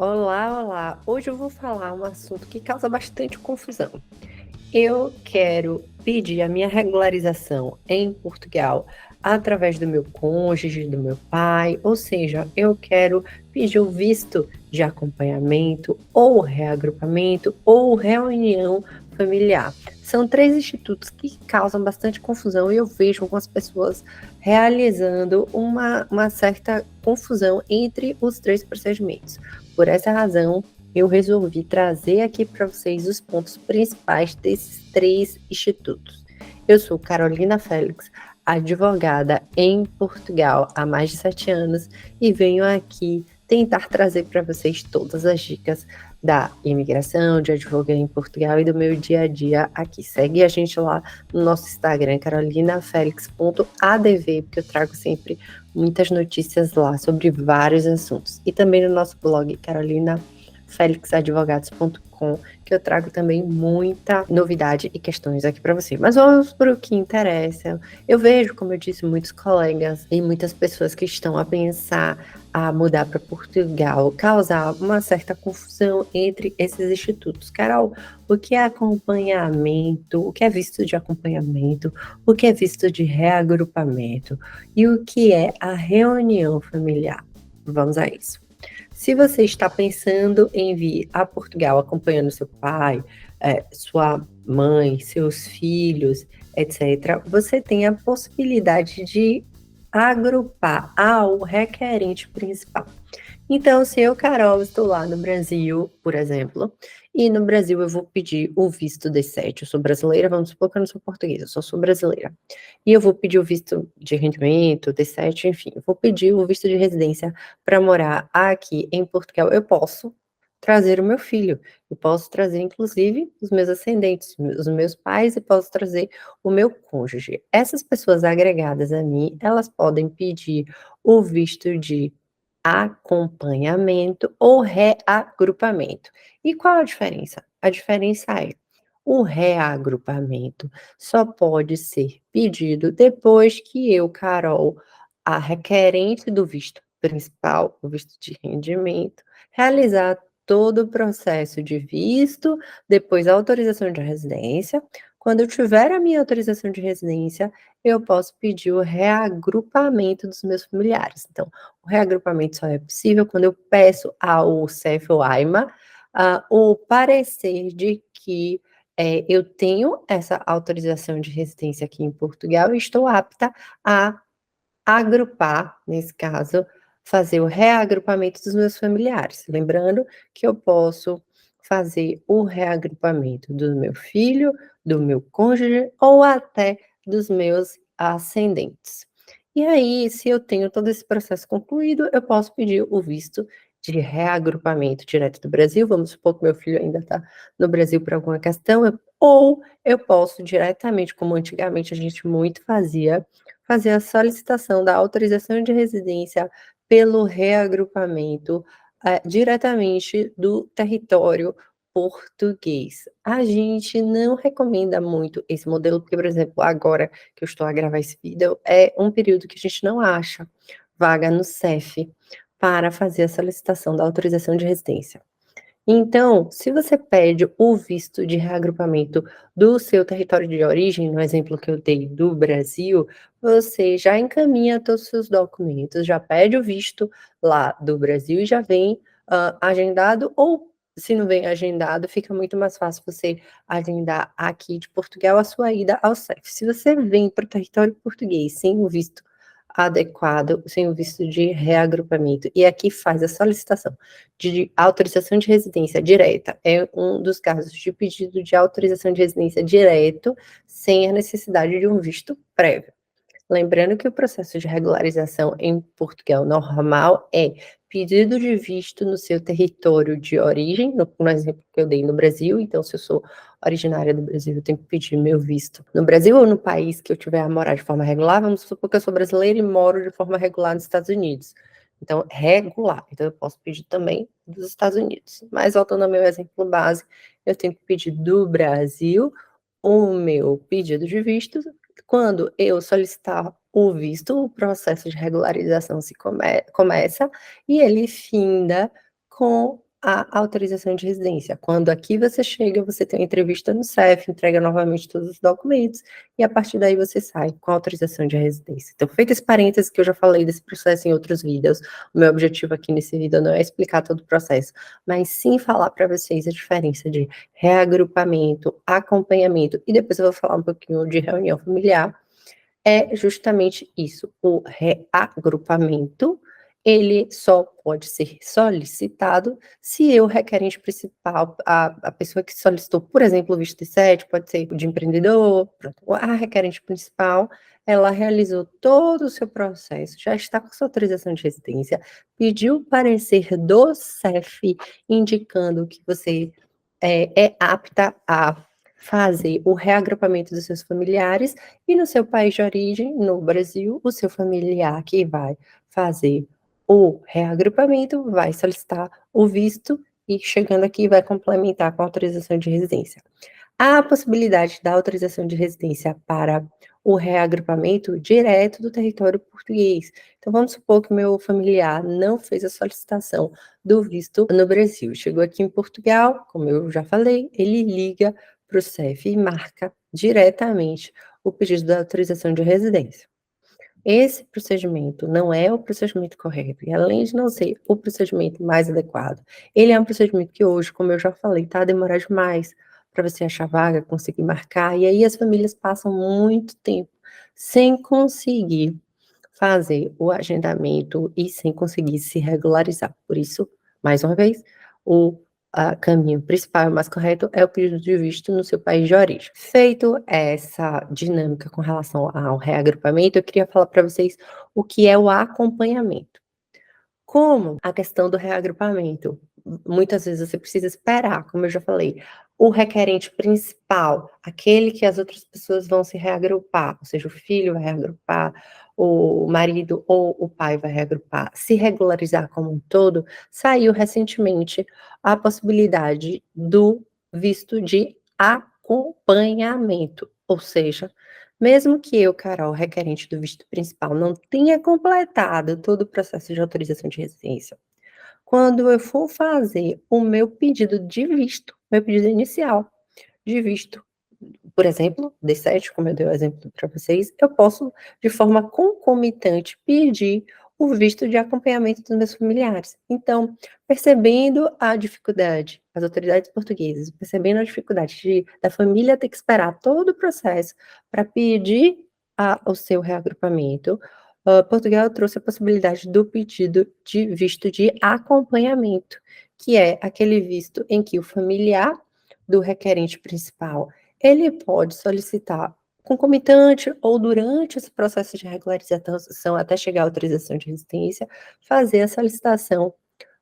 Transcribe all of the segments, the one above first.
Olá, olá. Hoje eu vou falar um assunto que causa bastante confusão. Eu quero pedir a minha regularização em Portugal através do meu cônjuge, do meu pai, ou seja, eu quero pedir o visto de acompanhamento, ou reagrupamento, ou reunião familiar. São três institutos que causam bastante confusão e eu vejo algumas pessoas realizando uma certa confusão entre os três procedimentos. Por essa razão, eu resolvi trazer aqui para vocês os pontos principais desses três institutos. Eu sou Carolina Félix, advogada em Portugal há mais de 7 anos e venho aqui tentar trazer para vocês todas as dicas da imigração, de advogar em Portugal e do meu dia a dia aqui. Segue a gente lá no nosso Instagram, carolinafelix.adv, porque eu trago sempre muitas notícias lá sobre vários assuntos. E também no nosso blog, carolinafelixadvogados.com, que eu trago também muita novidade e questões aqui para você. Mas vamos para o que interessa. Eu vejo, como eu disse, muitos colegas e muitas pessoas que estão a pensar a mudar para Portugal, causar uma certa confusão entre esses institutos. Carol, o que é acompanhamento? O que é visto de acompanhamento? O que é visto de reagrupamento? E o que é a reunião familiar? Vamos a isso. Se você está pensando em vir a Portugal acompanhando seu pai, sua mãe, seus filhos, etc., você tem a possibilidade de agrupar ao requerente principal. Então, se eu, Carol, estou lá no Brasil, por exemplo, e no Brasil eu vou pedir o visto D7, eu sou brasileira, vamos supor que eu não sou portuguesa, eu só sou brasileira. E eu vou pedir o visto de rendimento, D7, enfim, eu vou pedir o visto de residência para morar aqui em Portugal. Eu posso trazer o meu filho, eu posso trazer, inclusive, os meus ascendentes, os meus pais, e posso trazer o meu cônjuge. Essas pessoas agregadas a mim, elas podem pedir o visto de acompanhamento ou reagrupamento. E qual a diferença? A diferença é: o reagrupamento só pode ser pedido depois que eu, Carol, a requerente do visto principal, o visto de rendimento, realizar todo o processo de visto, depois a autorização de residência. Quando eu tiver a minha autorização de residência, eu posso pedir o reagrupamento dos meus familiares. Então, o reagrupamento só é possível quando eu peço ao CEF ou AIMA o parecer de que eu tenho essa autorização de residência aqui em Portugal e estou apta a agrupar, nesse caso, fazer o reagrupamento dos meus familiares. Lembrando que eu posso fazer o reagrupamento do meu filho, do meu cônjuge ou até dos meus ascendentes. E aí, se eu tenho todo esse processo concluído, eu posso pedir o visto de reagrupamento direto do Brasil. Vamos supor que meu filho ainda está no Brasil por alguma questão, ou eu posso diretamente, como antigamente a gente muito fazia, fazer a solicitação da autorização de residência pelo reagrupamento diretamente do território português. A gente não recomenda muito esse modelo, porque, por exemplo, agora que eu estou a gravar esse vídeo, é um período que a gente não acha vaga no CEF para fazer a solicitação da autorização de residência. Então, se você pede o visto de reagrupamento do seu território de origem, no exemplo que eu dei do Brasil, você já encaminha todos os seus documentos, já pede o visto lá do Brasil e já vem agendado, ou se não vem agendado, fica muito mais fácil você agendar aqui de Portugal a sua ida ao CEF. Se você vem para o território português sem o visto adequado, sem o visto de reagrupamento, e aqui faz a solicitação de autorização de residência direta, é um dos casos de pedido de autorização de residência direto, sem a necessidade de um visto prévio. Lembrando que o processo de regularização em Portugal normal é pedido de visto no seu território de origem, no exemplo que eu dei no Brasil. Então, se eu sou originária do Brasil, eu tenho que pedir meu visto no Brasil ou no país que eu tiver a morar de forma regular. Vamos supor que eu sou brasileira e moro de forma regular nos Estados Unidos. Então, regular. Então, eu posso pedir também dos Estados Unidos. Mas, voltando ao meu exemplo base, eu tenho que pedir do Brasil o meu pedido de visto. Quando eu solicitar o visto, o processo de regularização começa e ele finda com a autorização de residência. Quando aqui você chega, você tem uma entrevista no CEF, entrega novamente todos os documentos, e a partir daí você sai com a autorização de residência. Então, feito esse parênteses que eu já falei desse processo em outros vídeos, o meu objetivo aqui nesse vídeo não é explicar todo o processo, mas sim falar para vocês a diferença de reagrupamento, acompanhamento, e depois eu vou falar um pouquinho de reunião familiar. É justamente isso, o reagrupamento, ele só pode ser solicitado se o requerente principal, a pessoa que solicitou, por exemplo, o visto D7, pode ser de empreendedor, pronto, a requerente principal, ela realizou todo o seu processo, já está com sua autorização de residência, pediu o parecer do CEF, indicando que você é apta a fazer o reagrupamento dos seus familiares, e no seu país de origem, no Brasil, o seu familiar que vai fazer o reagrupamento vai solicitar o visto e, chegando aqui, vai complementar com a autorização de residência. Há a possibilidade da autorização de residência para o reagrupamento direto do território português. Então, vamos supor que meu familiar não fez a solicitação do visto no Brasil. Chegou aqui em Portugal, como eu já falei, ele liga para o CEF e marca diretamente o pedido da autorização de residência. Esse procedimento não é o procedimento correto, e além de não ser o procedimento mais adequado, ele é um procedimento que hoje, como eu já falei, está a demorar demais para você achar vaga, conseguir marcar, e aí as famílias passam muito tempo sem conseguir fazer o agendamento e sem conseguir se regularizar. Por isso, mais uma vez, o caminho principal e mais correto é o pedido de visto no seu país de origem. Feito essa dinâmica com relação ao reagrupamento, eu queria falar para vocês o que é o acompanhamento. Como a questão do reagrupamento, muitas vezes você precisa esperar, como eu já falei, o requerente principal, aquele que as outras pessoas vão se reagrupar, ou seja, o filho vai reagrupar, o marido ou o pai vai reagrupar, se regularizar como um todo, saiu recentemente a possibilidade do visto de acompanhamento, ou seja, mesmo que eu, Carol, requerente do visto principal, não tenha completado todo o processo de autorização de residência, quando eu for fazer o meu pedido de visto, meu pedido inicial de visto, por exemplo, D7, como eu dei o exemplo para vocês, eu posso, de forma concomitante, pedir o visto de acompanhamento dos meus familiares. Então, percebendo a dificuldade, as autoridades portuguesas, percebendo a dificuldade da família ter que esperar todo o processo para pedir o seu reagrupamento, Portugal trouxe a possibilidade do pedido de visto de acompanhamento, que é aquele visto em que o familiar do requerente principal ele pode solicitar concomitante ou durante esse processo de regularização até chegar à autorização de residência, fazer a solicitação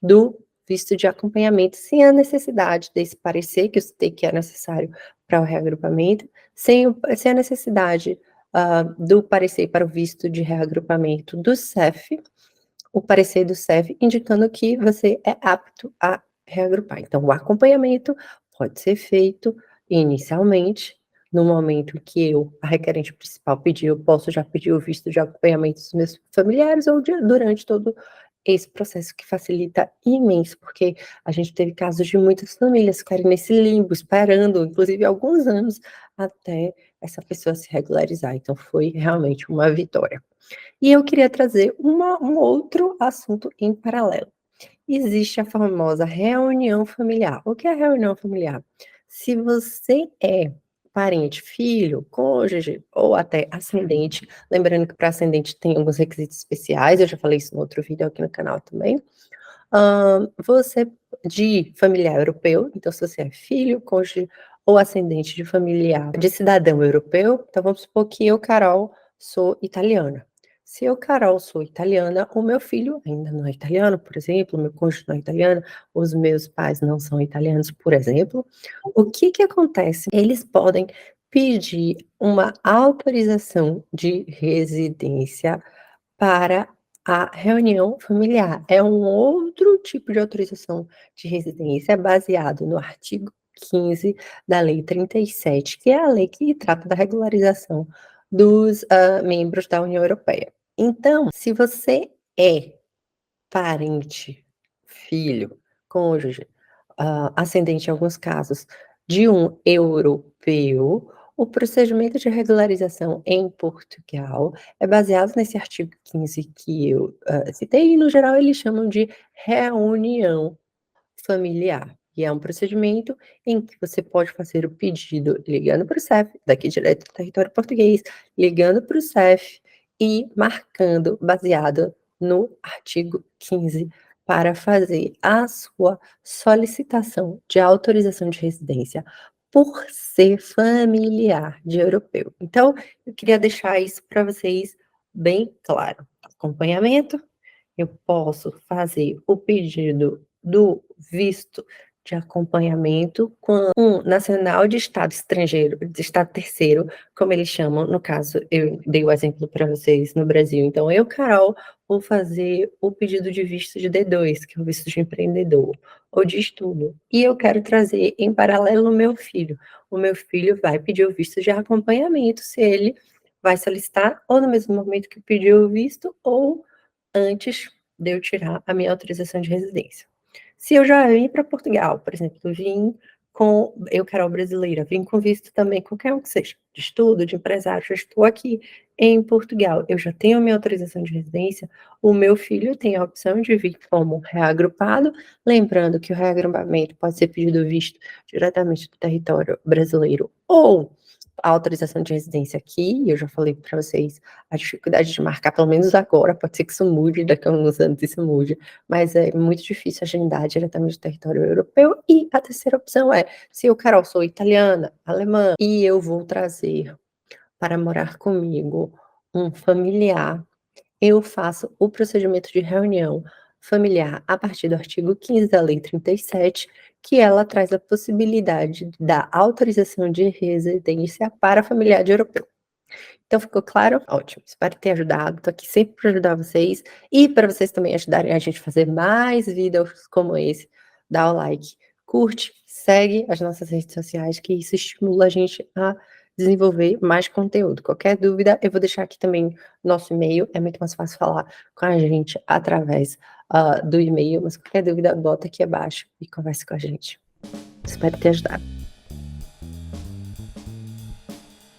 do visto de acompanhamento sem a necessidade desse parecer que eu citei que é necessário para o reagrupamento, sem a necessidade do parecer para o visto de reagrupamento do CEF, o parecer do CEF indicando que você é apto a reagrupar. Então, o acompanhamento pode ser feito inicialmente, no momento que eu, a requerente principal, pedir, eu posso já pedir o visto de acompanhamento dos meus familiares ou durante todo esse processo que facilita imenso, porque a gente teve casos de muitas famílias ficarem nesse limbo, esperando, inclusive alguns anos, até essa pessoa se regularizar. Então, foi realmente uma vitória. E eu queria trazer um outro assunto em paralelo. Existe a famosa reunião familiar. O que é reunião familiar? Se você é parente, filho, cônjuge ou até ascendente, lembrando que para ascendente tem alguns requisitos especiais, eu já falei isso no outro vídeo aqui no canal também. Você de familiar europeu, então se você é filho, cônjuge ou ascendente de familiar de cidadão europeu, então vamos supor que eu, Carol, sou italiana. Se eu, Carol, sou italiana, o meu filho ainda não é italiano, por exemplo, o meu cônjuge não é italiano, os meus pais não são italianos, por exemplo, o que que acontece? Eles podem pedir uma autorização de residência para a reunião familiar. É um outro tipo de autorização de residência baseado no artigo 15 da Lei 37, que é a lei que trata da regularização dos membros da União Europeia. Então, se você é parente, filho, cônjuge, ascendente em alguns casos, de um europeu, o procedimento de regularização em Portugal é baseado nesse artigo 15 que eu, citei e no geral eles chamam de reunião familiar, e é um procedimento em que você pode fazer o pedido ligando para o CEF, daqui direto do território português, ligando para o CEF e marcando, baseado no artigo 15, para fazer a sua solicitação de autorização de residência por ser familiar de europeu. Então, eu queria deixar isso para vocês bem claro. Acompanhamento, eu posso fazer o pedido do visto de acompanhamento com um nacional de estado estrangeiro, de estado terceiro, como eles chamam, no caso, eu dei o exemplo para vocês no Brasil. Então, eu, Carol, vou fazer o pedido de visto de D2, que é o visto de empreendedor, ou de estudo. E eu quero trazer em paralelo o meu filho. O meu filho vai pedir o visto de acompanhamento, se ele vai solicitar ou no mesmo momento que pediu o visto, ou antes de eu tirar a minha autorização de residência. Se eu já vim para Portugal, por exemplo, vim com, eu, Carol brasileira, vim com visto também, qualquer um que seja, de estudo, de empresário, já estou aqui em Portugal, eu já tenho a minha autorização de residência, o meu filho tem a opção de vir como reagrupado, lembrando que o reagrupamento pode ser pedido visto diretamente do território brasileiro ou a autorização de residência aqui, eu já falei para vocês a dificuldade de marcar, pelo menos agora, pode ser que isso mude, daqui a uns anos isso mude, mas é muito difícil agendar diretamente do território europeu. E a terceira opção é, se eu, Carol, sou italiana, alemã, e eu vou trazer para morar comigo um familiar, eu faço o procedimento de reunião familiar a partir do artigo 15 da Lei 37, que ela traz a possibilidade da autorização de residência para familiar de europeu. Então ficou claro? Ótimo, espero ter ajudado, tô aqui sempre para ajudar vocês, e para vocês também ajudarem a gente a fazer mais vídeos como esse, dá o like, curte, segue as nossas redes sociais, que isso estimula a gente a desenvolver mais conteúdo. Qualquer dúvida, eu vou deixar aqui também nosso e-mail, é muito mais fácil falar com a gente através, do e-mail, mas qualquer dúvida, bota aqui abaixo e converse com a gente. Espero ter ajudado.